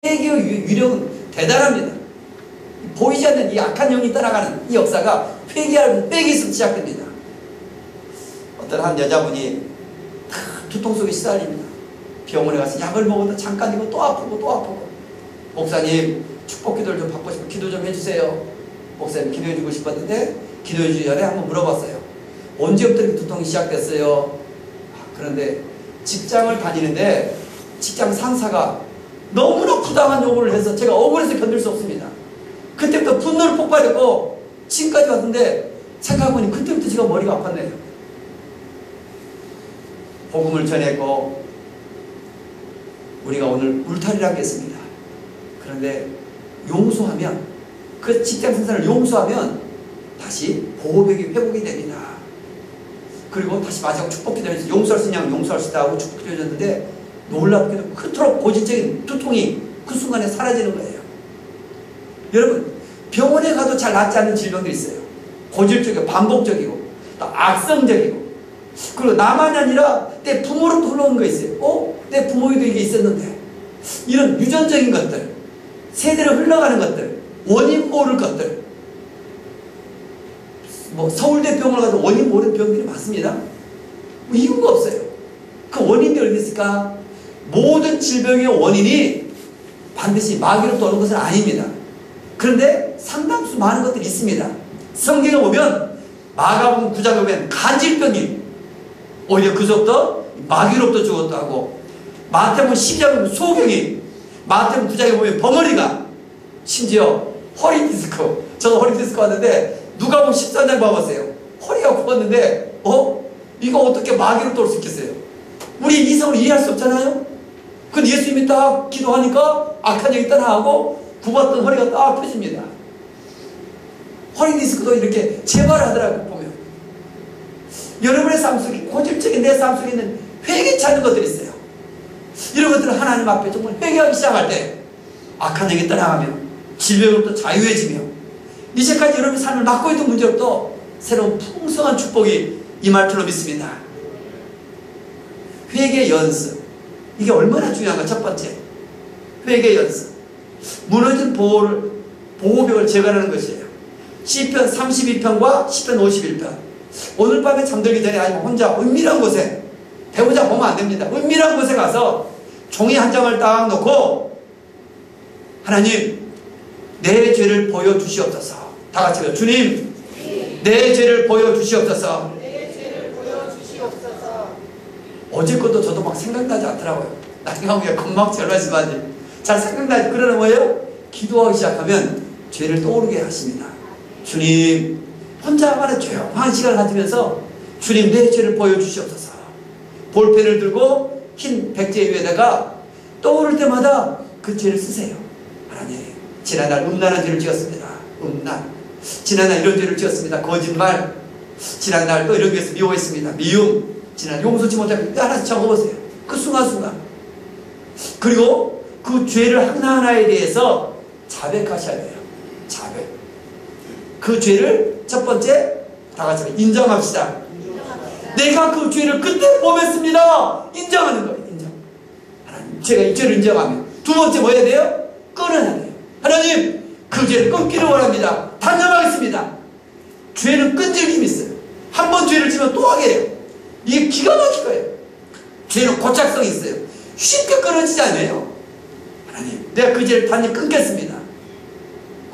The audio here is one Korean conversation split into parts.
회개의 위력은 대단합니다. 보이지 않는 이 악한 영이 따라가는 이 역사가 회개하는 백에서 시작됩니다. 어떤 한 여자분이 두통 속에 시달립니다. 병원에 가서 약을 먹어도 잠깐이고 또 아프고 또 아프고, 목사님 축복 기도를 좀 받고 싶어 기도 좀 해주세요. 목사님 기도해주고 싶었는데 기도해주기 전에 한번 물어봤어요. 언제부터 이렇게 두통이 시작됐어요? 그런데 직장을 다니는데 직장 상사가 너무나 부당한 요구를 해서 제가 억울해서 견딜 수 없습니다. 그때부터 분노를 폭발했고 지금까지 왔는데 생각해보니 그때부터 제가 머리가 아팠네요. 복음을 전했고 우리가 오늘 울타리를 하겠습니다. 그런데 용서하면, 그 직장 상사를 용서하면 다시 보호벽이 회복이 됩니다. 그리고 다시 마지막 축복 기도해서 용서할 수 있냐면 용서할 수 있다고 축복 기도해줬는데 놀랍게도 그토록 고질적인 두통이 그 순간에 사라지는 거예요. 여러분, 병원에 가도 잘 낫지 않는 질병들이 있어요. 고질적이고 반복적이고 또 악성적이고, 그리고 나만이 아니라 내 부모로부터 흘러온 거 있어요. 내 부모에도 이게 있었는데. 이런 유전적인 것들, 세대로 흘러가는 것들, 원인 모를 것들, 서울대 병원을 가서 원인 모르는 병들이 많습니다. 이유가 없어요. 그 원인이 어디 있을까? 모든 질병의 원인이 반드시 마귀로부터 오는 것은 아닙니다. 그런데 상당수 많은 것들이 있습니다. 성경에 보면 마가복음 9장에 보면 간질병이 오히려 그저부터 마귀로부터 죽었다고, 마태복음 12장에 보면 소경이, 마태복음 9장에 보면 벙어리가, 심지어 허리 디스크, 저도 허리 디스크 왔는데 누가복음 14장 봐보세요. 허리가 굽었는데 이거 어떻게 마귀로부터 올 수 있겠어요? 우리 이성으로 이해할 수 없잖아요. 근데 예수님이 딱 기도하니까 악한 영이 떠나가고 굽었던 허리가 딱 펴집니다. 허리 디스크도 이렇게 재발을 하더라고요. 보면 여러분의 삶 속에, 고질적인 내 삶 속에 있는 회개치 않는 것들이 있어요. 이런 것들을 하나님 앞에 정말 회개하기 시작할 때 악한 영이 떠나가며 질병으로부터 자유해지며 이제까지 여러분의 삶을 막고 있던 문제로부터 새로운 풍성한 축복이 임할 줄로 믿습니다. 회개 연습, 이게 얼마나 중요한가. 첫 번째, 회개 연습. 무너진 보호벽을 제거하는 것이에요. 시편 32편과 시편 51편. 오늘 밤에 잠들기 전에 아니면 혼자 은밀한 곳에, 배우자 보면 안 됩니다. 은밀한 곳에 가서 종이 한 장을 딱 놓고 하나님, 내 죄를 보여주시옵소서. 다 같이 해요. 주님, 내 죄를 보여주시옵소서. 어제 것도 저도 막 생각나지 않더라고요. 나중에 하면 겁먹지 얼마지만 잘 생각나지. 그러는 거예요. 기도하기 시작하면 죄를 떠오르게 하십니다. 주님, 혼자만의 조용한 시간을 가지면서 주님, 내 죄를 보여주시옵소서. 볼펜을 들고 흰 백제 위에다가 떠오를 때마다 그 죄를 쓰세요. 하나님, 지난날 음란한 죄를 지었습니다. 음란. 지난날 이런 죄를 지었습니다. 거짓말. 지난날 또 이런 것을 미워했습니다. 미움. 지난 용서치 못하면 하나씩 적어보세요. 그 순간순간. 그리고 그 죄를 하나하나에 대해서 자백하셔야 돼요. 자백. 그 죄를 첫 번째 다 같이 인정합시다. 내가 그 죄를 그때 범했습니다. 인정하는 거예요. 인정. 하나님, 제가 이 죄를 인정하면. 두 번째 뭐 해야 돼요? 끊어야 돼요. 하나님, 그 죄를 끊기를 원합니다. 단념하겠습니다. 죄는 끈질김이 있어요. 한 번 죄를 지면 또 하게 해요. 이게 기가 막힐 거예요. 죄는 고착성이 있어요. 쉽게 끊어지지 않아요. 하나님, 내가 그 죄를 단히 끊겠습니다.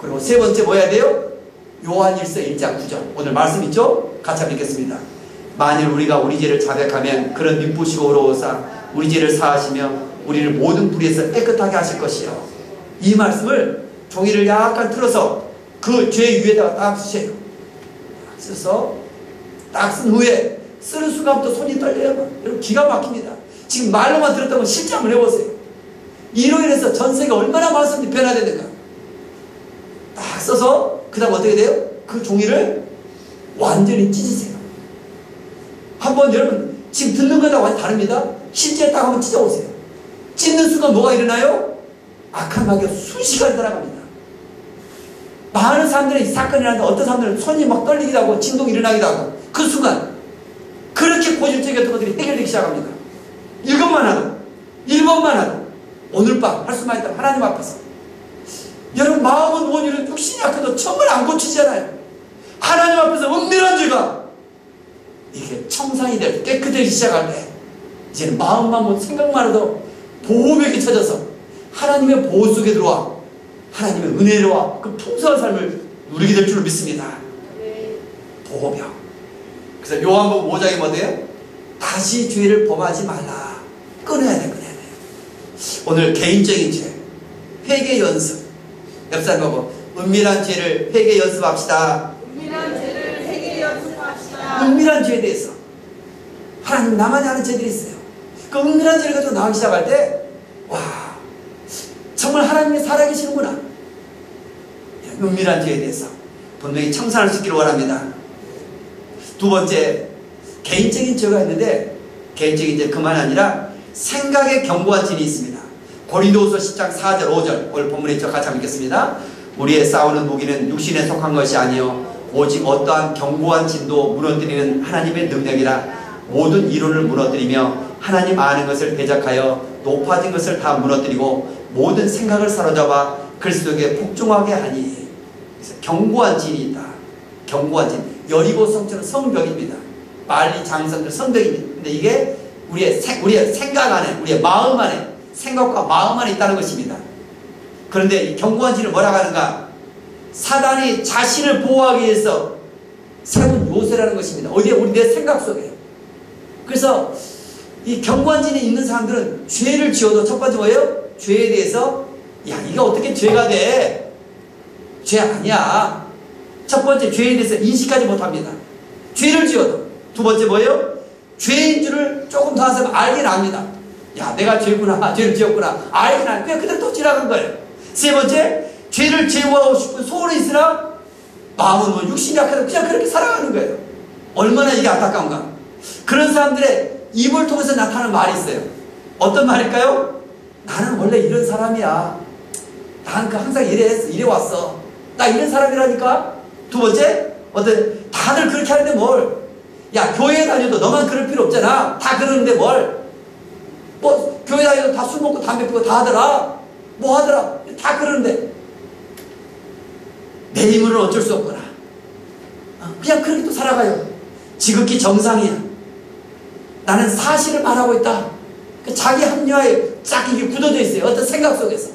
그리고 세 번째 뭐 해야 돼요? 요한일서 1장 9절. 오늘 말씀 있죠? 같이 한번 읽겠습니다. 만일 우리가 우리 죄를 자백하면 그런 미쁘시고 의로우사 우리 죄를 사하시며 우리를 모든 불의에서 깨끗하게 하실 것이요. 이 말씀을 종이를 약간 틀어서 그 죄 위에다가 딱 쓰세요. 써서 딱 쓴 후에 쓰는 순간부터 손이 떨려요. 여러분, 기가 막힙니다. 지금 말로만 들었다면 실제 한번 해보세요. 이로 인해서 전세가 얼마나 많습니다. 변화되는가. 딱 써서 그 다음 어떻게 돼요? 그 종이를 완전히 찢으세요. 한번 여러분 지금 듣는 거랑 완전히 다릅니다. 실제 딱 한번 찢어보세요. 찢는 순간 뭐가 일어나요? 악한 마귀가 순식간에 따라갑니다. 많은 사람들이 사건이 일어나는데 어떤 사람들은 손이 막 떨리기도 하고 진동이 일어나기도 하고 그 순간 그렇게 고질적인 어떤 것들이 해결되기 시작합니다. 이것만 하도 1번만 하도 오늘 밤 할 수만 있다면 하나님 앞에서 여러분 마음은 원인은 육신이 약해도 정말 안 고치잖아요. 하나님 앞에서 은밀한 죄가 이게 청산이 될 깨끗해지기 시작할 때 이제는 마음만 못 생각만 해도 보호벽이 쳐져서 하나님의 보호 속에 들어와 하나님의 은혜로와 그 풍성한 삶을 누리게 될 줄 믿습니다. 보호벽. 그래서 요한복음 5장에 뭐래요? 다시 죄를 범하지 말라. 끊어야 돼. 오늘 개인적인 죄, 회개 연습. 옆 사람 보고 은밀한 죄를 회개 연습합시다. 은밀한 죄를 회개 연습합시다. 은밀한 죄에 대해서 하나님 나만이 아는 죄들이 있어요. 그 은밀한 죄를 가지고 나오기 시작할 때 와, 정말 하나님이 살아계시는구나. 은밀한 죄에 대해서 분명히 청산할 수 있기를 원합니다. 두 번째, 개인적인 죄가 있는데 개인적인 죄 그만 아니라 생각에 견고한 진이 있습니다. 고린도후서 10장 4절 5절 오늘 본문에 같이 한번 읽겠습니다. 우리의 싸우는 무기는 육신에 속한 것이 아니요 오직 어떠한 견고한 진도 무너뜨리는 하나님의 능력이라. 모든 이론을 무너뜨리며 하나님 아는 것을 대적하여 높아진 것을 다 무너뜨리고 모든 생각을 사로잡아 그리스도에게 복종하게 하니. 그래서 견고한 진이 있다. 견고한 진. 여리고 성처럼 성벽입니다. 말리 장성들 성벽입니다. 근데 이게 우리의 생각 안에, 우리의 마음 안에, 생각과 마음 안에 있다는 것입니다. 그런데 이 견고한 진을 뭐라고 하는가? 사단이 자신을 보호하기 위해서 세운 요새라는 것입니다. 어디에? 우리 내 생각 속에. 그래서 이 견고한 진이 있는 사람들은 죄를 지어도 첫 번째 뭐예요? 죄에 대해서 야, 이게 어떻게 죄가 돼? 죄 아니야. 첫 번째 죄에 대해서 인식하지 못합니다. 죄를 지어도. 두 번째 뭐예요? 죄인 줄을 조금 더 하면 알긴 압니다. 야, 내가 죄구나. 죄를 지었구나. 알긴 안. 그냥 그대로 또 지나간 거예요. 세 번째, 죄를 제거하고 싶은 소원이 있으나 마음은 뭐 육신이 약해서 그냥 그렇게 살아가는 거예요. 얼마나 이게 안타까운가. 그런 사람들의 입을 통해서 나타나는 말이 있어요. 어떤 말일까요? 나는 원래 이런 사람이야. 난 항상 이래 왔어. 나 이런 사람이라니까. 두 번째, 다들 그렇게 하는데 뭘? 야, 교회 다녀도 너만 그럴 필요 없잖아. 다 그러는데 뭘? 뭐, 교회 다녀도 다 술 먹고 담배 피고 다 하더라. 뭐 하더라. 다 그러는데. 내 힘으로는 어쩔 수 없구나. 그냥 그렇게 또 살아가요. 지극히 정상이야. 나는 사실을 말하고 있다. 자기 합리화에 쫙 이게 굳어져 있어요. 어떤 생각 속에서.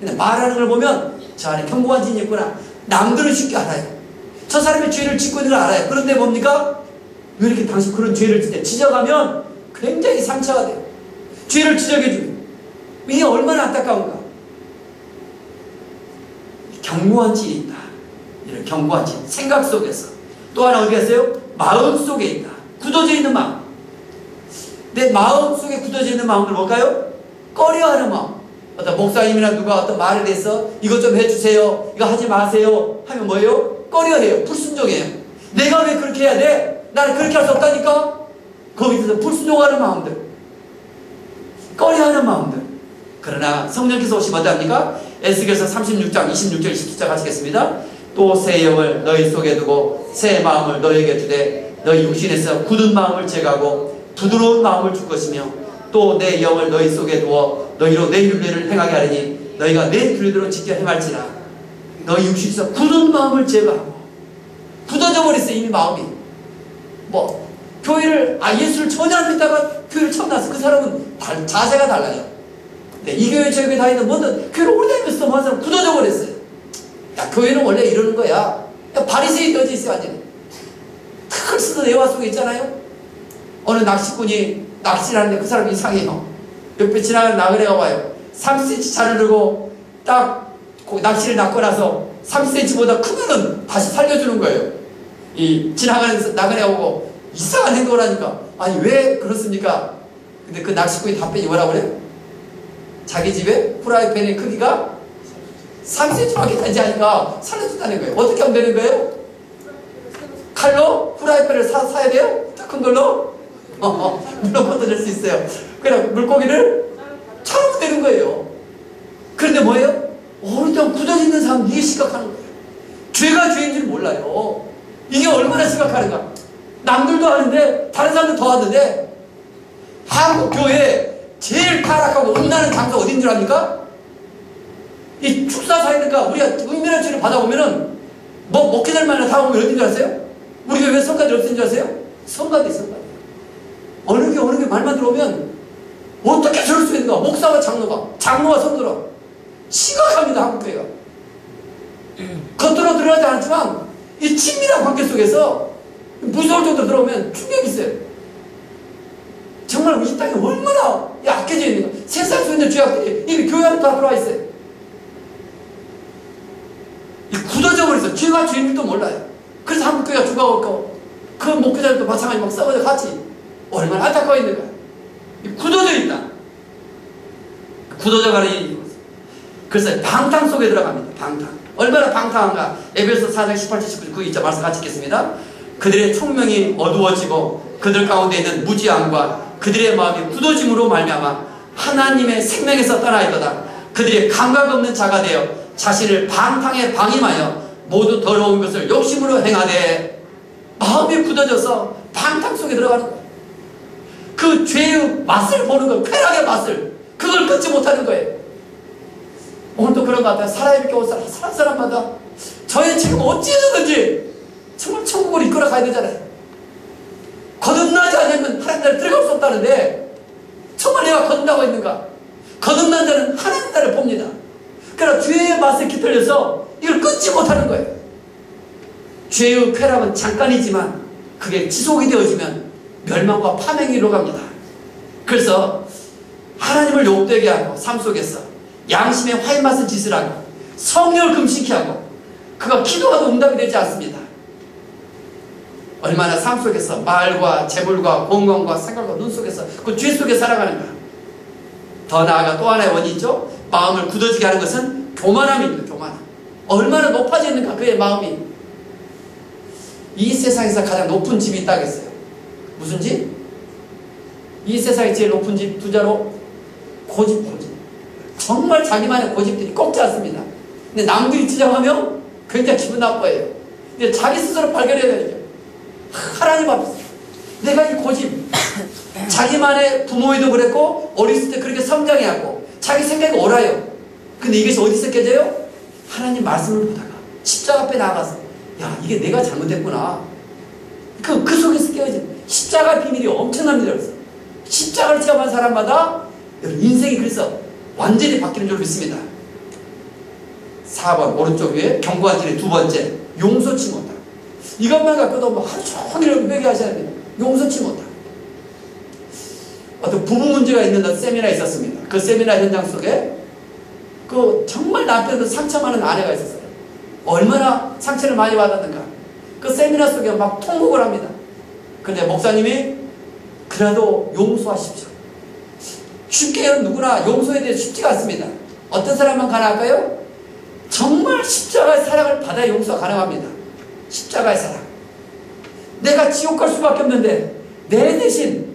근데 말하는 걸 보면 저 안에 견고한 진이 있구나. 남들은 쉽게 알아요. 저 사람이 죄를 짓고 있는 걸 알아요. 그런데 뭡니까? 왜 이렇게 당신 그런 죄를 지적하면 굉장히 상처가 돼요. 죄를 지적해주고. 이게 얼마나 안타까운가. 견고한 진이 있다. 이런 견고한 진. 생각 속에서. 또 하나 어디 갔어요? 마음 속에 있다. 굳어져 있는 마음. 내 마음 속에 굳어져 있는 마음은 뭘까요? 꺼려하는 마음. 어떤 목사님이나 누가 어떤 말에 대해서 이것 좀 해주세요. 이거 하지 마세요. 하면 뭐예요? 꺼려해요. 불순종해요. 내가 왜 그렇게 해야 돼? 나는 그렇게 할 수 없다니까? 거기서 불순종하는 마음들. 꺼려하는 마음들. 그러나 성령께서 오시면 어떡합니까? 에스겔서 36장 26절 27절 하시겠습니다. 또 새 영을 너희 속에 두고 새 마음을 너희에게 주되 너희 육신에서 굳은 마음을 제거하고 부드러운 마음을 줄 것이며 또 내 영을 너희 속에 두어 너희로 내 윤례를 행하게 하리니 너희가 내 규례대로 지켜 행할지라. 너희 육신에서 굳은 마음을 제거하고. 굳어져 버렸어요. 이미 마음이. 뭐 교회를 예수를 전혀 안 믿다가 교회를 처음 나서 그 사람은 자세가 달라요. 네, 이 교회 저 교회 다니는 뭐든 교회를 오래 다니면서 뭐 하는 사람 굳어져 버렸어요. 야, 교회는 원래 이러는 거야. 야, 바리새인 떠져 있어요. 완전히 큰 쓰던 애화 속에 있잖아요. 어느 낚시꾼이 낚시를 하는데 그 사람이 이상해요. 옆에 지나가는 나그네가 와요. 3cm 잔을 들고 딱 낚시를 낚고 나서 3cm보다 크면은 다시 살려주는 거예요. 이 지나가는 나그네가 오고 이상한 행동을 하니까 아니 왜 그렇습니까? 근데 그 낚시꾼이 답변이 뭐라고 그래요? 자기 집에 프라이팬의 크기가 3cm밖에 되지 않으니까 살려준다는 거예요. 어떻게 하면 되는 거예요? 칼로 프라이팬을 사야 돼요? 더 큰 걸로? 물론 걷어낼 수 있어요. 그냥 물고기를 차면 되는 거예요. 그런데 뭐예요? 오랫동안 굳어져 있는 사람 이게 심각한 거예요. 죄가 죄인 줄 몰라요. 이게 얼마나 심각한가. 남들도 하는데 다른 사람도 더 하는데 한국 교회에 제일 타락하고 음란한 장소가 어딘 줄 압니까? 이 축사사회니까 우리가 은밀한 치료 받아보면은 뭐 목회자들 만나 다 보면 어딘 줄 아세요? 우리 교회 성가들 없는 줄 아세요? 성가대. 어느 게 말만 들어오면 어떻게 저럴 수 있는가? 목사와 장로와 성도라 심각합니다. 한국교회가 겉으로 드러나지 않지만 이 친밀한 관계 속에서 무서울 정도로 들어오면 충격이 있어요. 정말 이 땅이 얼마나 약해져 있는가. 세상 속에 있는 죄악들이 이미 교회 안에 다 들어와 있어요. 이 굳어져 버렸어. 죄가 죄인지도 몰라요. 그래서 한국교회가 죽어가고 그 목회자들도 마찬가지 막 싸워서 같이 얼마나 안타까워 있는가. 굳어져 있다. 굳어져 가는 일이 있어요. 그래서 방탕 속에 들어갑니다. 방탕. 얼마나 방탕한가. 에베소 4장 18, 19, 9절 말씀 같이 읽겠습니다. 그들의 총명이 어두워지고 그들 가운데 있는 무지함과 그들의 마음이 굳어짐으로 말미암아 하나님의 생명에서 떠나 있도다. 그들이 감각 없는 자가 되어 자신을 방탕에 방임하여 모두 더러운 것을 욕심으로 행하되 마음이 굳어져서 방탕 속에 들어가는 거예요. 그 죄의 맛을 보는 거예요. 쾌락의 맛을. 그걸 끊지 못하는 거예요. 오늘도 그런 것 같아요. 살아있게 온 사람, 사람마다 저의 지금 어찌해서든지 정말 천국을 이끌어 가야 되잖아요. 거듭나지 않으면 하나님 나라에 들어갈 수 없다는데 정말 내가 거듭나고 있는가? 거듭난 자는 하나님 나라를 봅니다. 그러나 죄의 맛에 깃들려서 이걸 끊지 못하는 거예요. 죄의 쾌락은 잠깐이지만 그게 지속이 되어지면 멸망과 파멸이 이루어갑니다. 그래서 하나님을 욕되게 하고 삶 속에서 양심의 화인맞은 짓을 하고 성령을 금식케 하고 그가 기도하도 응답이 되지 않습니다. 얼마나 삶 속에서 말과 재물과 건강과 생각과 눈 속에서 그 죄 속에 살아가는가. 더 나아가 또 하나의 원인이 있죠. 마음을 굳어지게 하는 것은 교만함입니다. 교만함. 얼마나 높아져 있는가 그의 마음이. 이 세상에서 가장 높은 집이 있다고 했어요. 무슨 집? 이 세상에 제일 높은 집 두자로 고집. 정말 자기만의 고집들이 꺾지 않습니다. 근데 남들이 지적하면 굉장히 기분 나빠해요. 근데 자기 스스로 발견해야 되죠. 하나님 앞에서 내가 이 고집, 자기만의 부모에도 그랬고 어렸을 때 그렇게 성장해왔고 자기 생각이 옳아요. 근데 이것이 어디서 깨져요? 하나님 말씀을 보다가 십자가 앞에 나가서 야 이게 내가 잘못했구나. 그 속에서 깨어진 십자가의 비밀이 엄청납니다. 그래서 십자가를 체험한 사람마다 인생이 그래서 완전히 바뀌는 줄 믿습니다. 4번 오른쪽 위에 견고한 진의 두 번째 용서치 못하다. 이것만 갖고도 뭐 하루 종일 회개하셔야 됩니다. 용서치 못하다. 어떤 부부 문제가 있는 세미나에 있었습니다. 그 세미나 현장 속에 그 정말 남편도 상처 많은 아내가 있었어요. 얼마나 상처를 많이 받았는가. 그 세미나 속에 막 통곡을 합니다. 근데 목사님이 그래도 용서하십시오. 쉽게 누구나 용서에 대해 쉽지가 않습니다. 어떤 사람만 가능할까요? 정말 십자가의 사랑을 받아야 용서가 가능합니다. 십자가의 사랑. 내가 지옥 갈 수밖에 없는데 내 대신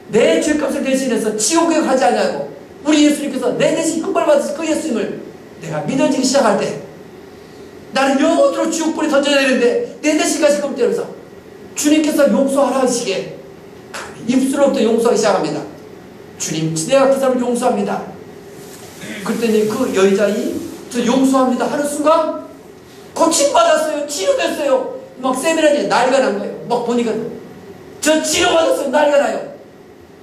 내 죄값을 대신해서 지옥에 가지 않냐고 우리 예수님께서 내 대신 형벌받으신 그 예수님을 내가 믿어지기 시작할 때 나는 영원토록 지옥불에 던져야 되는데 내 대신 가실 겁니다. 그래서 주님께서 용서하라 하시기에 입술로부터 용서하기 시작합니다. 주님 내가 그 사람을 용서합니다. 그랬더니 그 여자이 저 용서합니다 하는 순간 고침받았어요. 치료됐어요. 막 세미나에 난리가 난 거예요. 막 보니까 저 치료받았어요. 난리가 나요.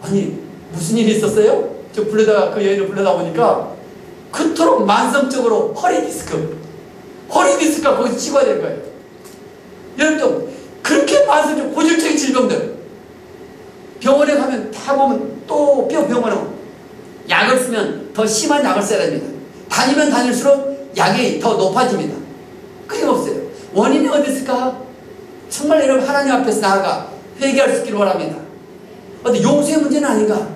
아니 무슨 일이 있었어요? 저 불러다가 그 여인을 불러다 보니까 그토록 만성적으로 허리디스크가 거기서 치고야 될 거예요. 여러분 그렇게 만성적 고질적인 질병들 병원에 가면 다 보면 또 병원에 약을 쓰면 더 심한 약을 써야 됩니다. 다니면 다닐수록 약이 더 높아집니다. 끊임없어요. 원인이 어디 있을까? 정말 여러분 하나님 앞에서 나아가 회개할 수 있기를 원합니다. 근데 용서의 문제는 아닌가?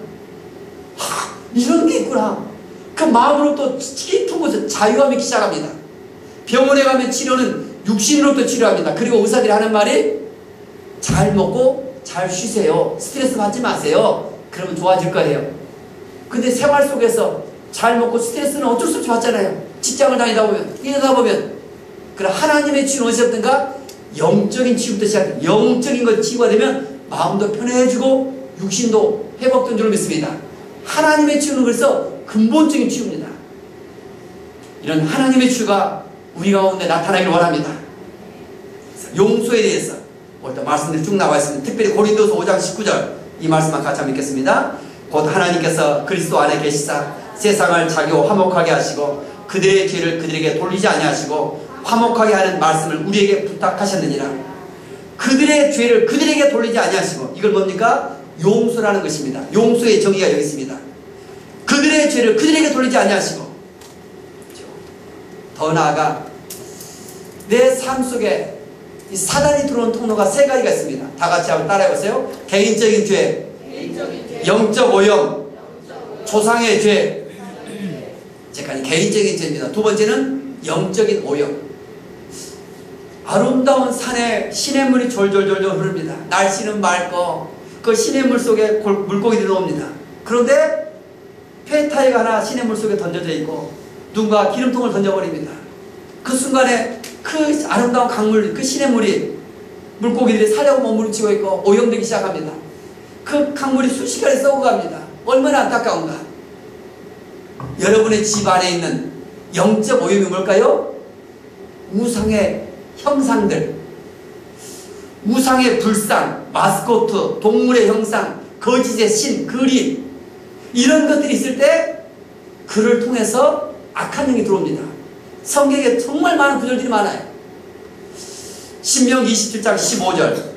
이런 게 있구나. 그 마음으로부터 깊은 곳에 자유함이 있기 시작합니다. 병원에 가면 치료는 육신으로부터 치료합니다. 그리고 의사들이 하는 말이 잘 먹고 잘 쉬세요. 스트레스 받지 마세요. 그러면 좋아질 거예요. 근데 생활 속에서 잘 먹고 스트레스는 어쩔 수 없이 받잖아요. 직장을 다니다 보면 일하다 보면 그럼 하나님의 치유는 어디서부터인가? 영적인 치유부터 시작해요. 영적인 것 치유가 되면 마음도 편해지고 육신도 회복된 줄 믿습니다. 하나님의 치유는 그래서 근본적인 치유입니다. 이런 하나님의 치유가 우리 가운데 나타나기를 원합니다. 용서에 대해서 오늘 말씀들이 쭉 나와 있습니다. 특별히 고린도서 5장 19절 이 말씀만 같이 한번 읽겠습니다. 곧 하나님께서 그리스도 안에 계시사 세상을 자기와 화목하게 하시고 그들의 죄를 그들에게 돌리지 아니하시고 화목하게 하는 말씀을 우리에게 부탁하셨느니라. 그들의 죄를 그들에게 돌리지 아니하시고, 이걸 뭡니까? 용서라는 것입니다. 용서의 정의가 여기 있습니다. 그들의 죄를 그들에게 돌리지 아니하시고, 더 나아가 내 삶 속에 이 사단이 들어오는 통로가 세 가지가 있습니다. 다 같이 한번 따라해보세요. 개인적인 죄, 영적 오염, 조상의 죄. 제가 개인적인 죄입니다. 두 번째는 영적인 오염. 아름다운 산에 시냇물이 졸졸졸 흐릅니다. 날씨는 맑고 그 시냇물 속에 물고기들이 나옵니다. 그런데 폐타이가 하나 시냇물 속에 던져져 있고 누군가 기름통을 던져버립니다. 그 순간에 그 아름다운 강물, 그 시냇물이 물고기들이 살려고 몸부림치고 있고 오염되기 시작합니다. 그 강물이 순식간에 썩어갑니다. 얼마나 안타까운가. 여러분의 집 안에 있는 영적 오염이 뭘까요? 우상의 형상들, 우상의 불상, 마스코트, 동물의 형상, 거짓의 신, 그림, 이런 것들이 있을 때 그를 통해서 악한 영이 들어옵니다. 성경에 정말 많은 구절들이 많아요. 신명기 27장 15절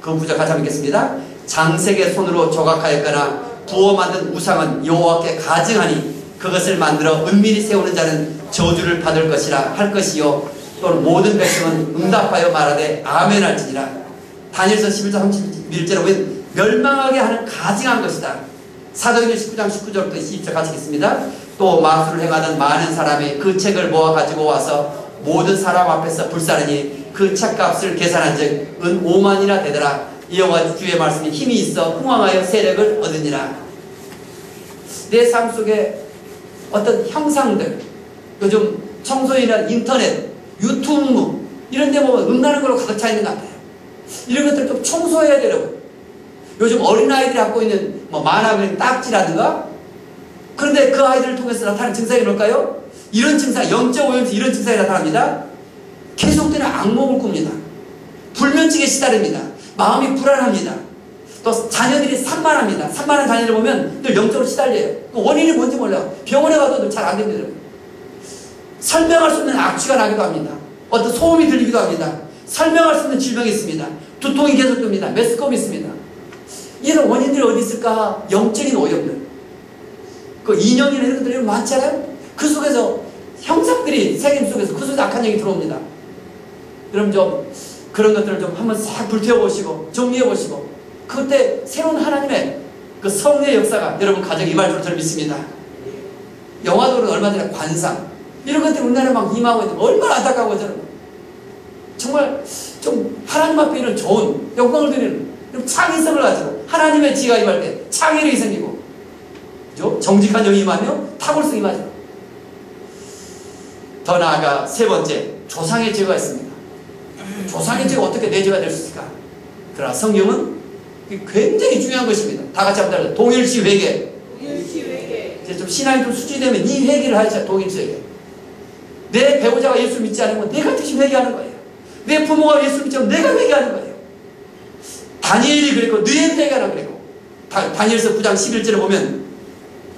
그 구절 같이 한번 읽겠습니다. 장색의 손으로 조각하였거나 부어 만든 우상은 여호와께 가증하니 그것을 만들어 은밀히 세우는 자는 저주를 받을 것이라 할 것이요 또는 모든 백성은 응답하여 말하되 아멘 할지니라. 다니엘서 11장 31절에 보면 멸망하게 하는 가증한 것이다. 사도행전 19장 19절부터 20절 같이 읽겠습니다. 또 마술을 행하던 많은 사람이 그 책을 모아 가지고 와서 모든 사람 앞에서 불사르니 그 책값을 계산한 즉 은 5만이나 되더라. 여호와 주의 말씀이 힘이 있어 흥왕하여 세력을 얻으니라. 내 삶 속에 어떤 형상들, 요즘 청소년이나 인터넷, 유튜브 이런 데 보면 음란한 걸로 가득 차 있는 것 같아요. 이런 것들 좀 청소해야 되려고. 요즘 어린아이들이 갖고 있는 만화 그림 딱지라든가, 그런데 그 아이들을 통해서 나타나는 증상이 뭘까요? 이런 증상, 영적 오염에서 이런 증상이 나타납니다. 계속되는 악몽을 꿉니다. 불면증에 시달립니다. 마음이 불안합니다. 또 자녀들이 산만합니다. 산만한 자녀를 보면 늘 영적으로 시달려요. 그 원인이 뭔지 몰라요. 병원에 가도 잘 안 됩니다. 설명할 수 없는 악취가 나기도 합니다. 어떤 소음이 들리기도 합니다. 설명할 수 없는 질병이 있습니다. 두통이 계속됩니다. 메스꺼움이 있습니다. 이런 원인들이 어디 있을까? 영적인 오염들. 그 인형이나 이런 것들이 많잖아요? 그 속에서 형상들이 생김 속에서 그 속에서 악한 영이 들어옵니다. 그럼 좀 그런 것들을 좀 한번 싹 불태워보시고 정리해보시고 그때 새로운 하나님의 그 성령의 역사가 여러분 가정에 임할 줄 저는 믿습니다. 영화도는 얼마 전에 관상 이런 것들이 우리나라에 막 임하고 있는데 얼마나 안타까워 저는. 정말 좀 하나님 앞에 이런 좋은 영광을 드리는 창의성을 가지고 하나님의 지혜가 임할 때 창의력이 생기고 그죠? 정직한 영이 임하며 탁월성이 임하죠. 더 나아가 세 번째, 조상의 죄가 있습니다. 조상의 죄가 어떻게 내 죄가 될 수 있을까? 그러나 성경은 굉장히 중요한 것입니다. 다 같이 한번 따라서 동일시 회개. 이제 좀 신앙이 좀 수준되면 이 회개를 하자. 동일시 회개. 내 배우자가 예수 믿지 않으면 내가 대신 회개하는 거예요. 내 부모가 예수 믿지 않으면 내가 회개하는 거예요. 다니엘이 그랬고 느헤미야가 회개하라고 그랬고 다니엘서 9장 11절에 보면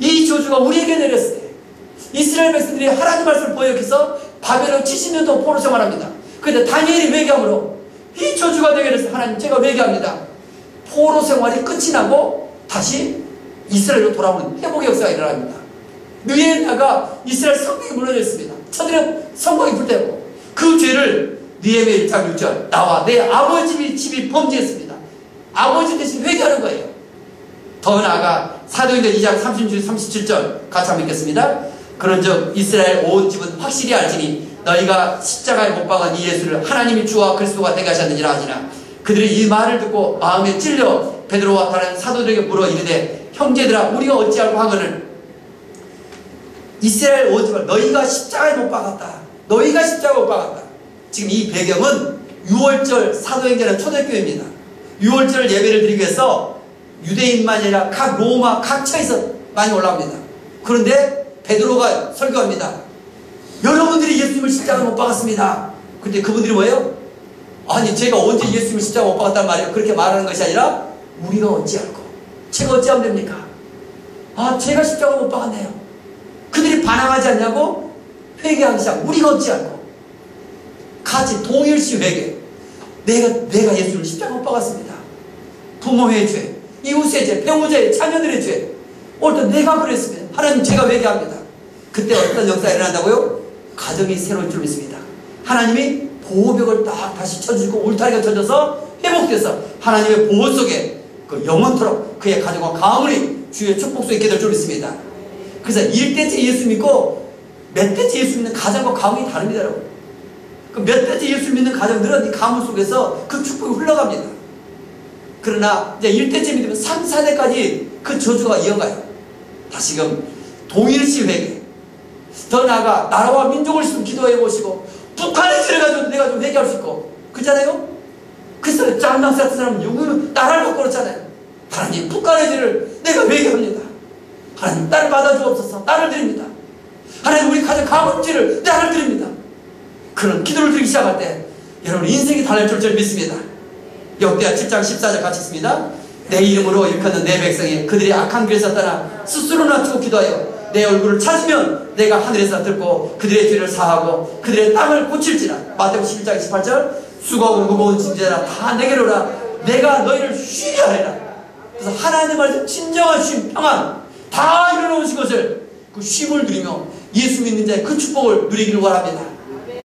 이 저주가 우리에게 내렸을 때 이스라엘 백성들이 하나님 말씀을 보여서 바벨론 70년도 포로 생활합니다. 그런데 다니엘이 회개함으로 이 저주가 되게 돼서 하나님 제가 회개합니다. 포로 생활이 끝이 나고 다시 이스라엘로 돌아오는 회복의 역사가 일어납니다. 느헤미야가 이스라엘 성벽이 무너져 있습니다. 천일의 성곽이 불태웠고 그 죄를 느헤미야 1장 6절 나와 내 아버지 집이 범죄했습니다. 아버지 대신 회개하는 거예요. 더 나아가 사도행전 2장 37절 같이 한번 읽겠습니다. 그런즉 이스라엘 온 집은 확실히 알지니 너희가 십자가에 못 박은 이 예수를 하나님이 주와 그리스도가 되게 하셨느니라 하지나 그들이 이 말을 듣고 마음에 찔려 베드로와 다른 사도들에게 물어 이르되 형제들아 우리가 어찌하고 하거늘 이스라엘 온 집을 너희가 십자가에 못 박았다. 너희가 십자가에 못 박았다. 지금 이 배경은 6월절 사도행전의 초대교회입니다. 6월절 예배를 드리기 위해서 유대인만이 아니라 각 로마 각처에서 많이 올라옵니다. 그런데 베드로가 설교합니다. 여러분들이 예수님을 십자가에 못 박았습니다. 근데 그분들이 뭐예요? 아니 제가 언제 예수님을 십자가에 못 박았단 말이에요. 그렇게 말하는 것이 아니라 우리가 어찌할꼬? 제가 어찌하면 됩니까? 아 제가 십자가에 못 박았네요. 그들이 반항하지 않냐고 회개하기 시작. 우리가 어찌할꼬? 같이 동일시 회개. 내가 예수를 십자가에 못 박았습니다. 부모의 죄, 이웃의 죄, 배우자의 자녀들의 죄. 오늘도 내가 그랬습니다. 하나님 제가 회개합니다. 그때 어떤 역사가 일어난다고요? 가정이 새로울 줄 믿습니다. 하나님이 보호벽을 딱 다시 쳐주고 울타리가 쳐져서 회복돼서 하나님의 보호 속에 그 영원토록 그의 가정과 가문이 주의 축복 속에 있게 될 줄 믿습니다. 그래서 1대째 예수 믿고 몇 대째 예수 믿는 가정과 가문이 다릅니다. 그 몇 대째 예수 믿는 가정들은 이 가문 속에서 그 축복이 흘러갑니다. 그러나 이제 1대째 믿으면 3, 4대까지 그 저주가 이어가요. 다시금 동일시 회개. 더 나아가 나라와 민족을 좀 기도해 보시고 북한의 죄를 가지고 내가 좀 회개할 수 있고 그렇잖아요? 그래서 짱당 같은 사람은 영웅은 나라를 갖고 그렇잖아요. 하나님 북한의 죄를 내가 회개합니다. 하나님 딸을 받아주옵소서. 딸을 드립니다. 하나님 우리 가정 가문 죄를 딸을 드립니다. 그런 기도를 드리기 시작할 때 여러분 인생이 달라질 줄 믿습니다. 역대하 7장 14절 같이 있습니다. 내 이름으로 일컫는 내 백성이 그들이 악한 길에서 떠나 스스로 낮추고 기도하여 내 얼굴을 찾으면 내가 하늘에서 듣고 그들의 죄를 사하고 그들의 땅을 고칠지라. 마태복음 11장 28절 수고하고 무거운 짐자라 다 내게로 오라. 내가 너희를 쉬게 하리라. 그래서 하나님의 말씀 진정한 쉼, 평안 다 이루어놓으신 것을 그 쉼을 누리며 예수 믿는 자의 그 축복을 누리기를 원합니다.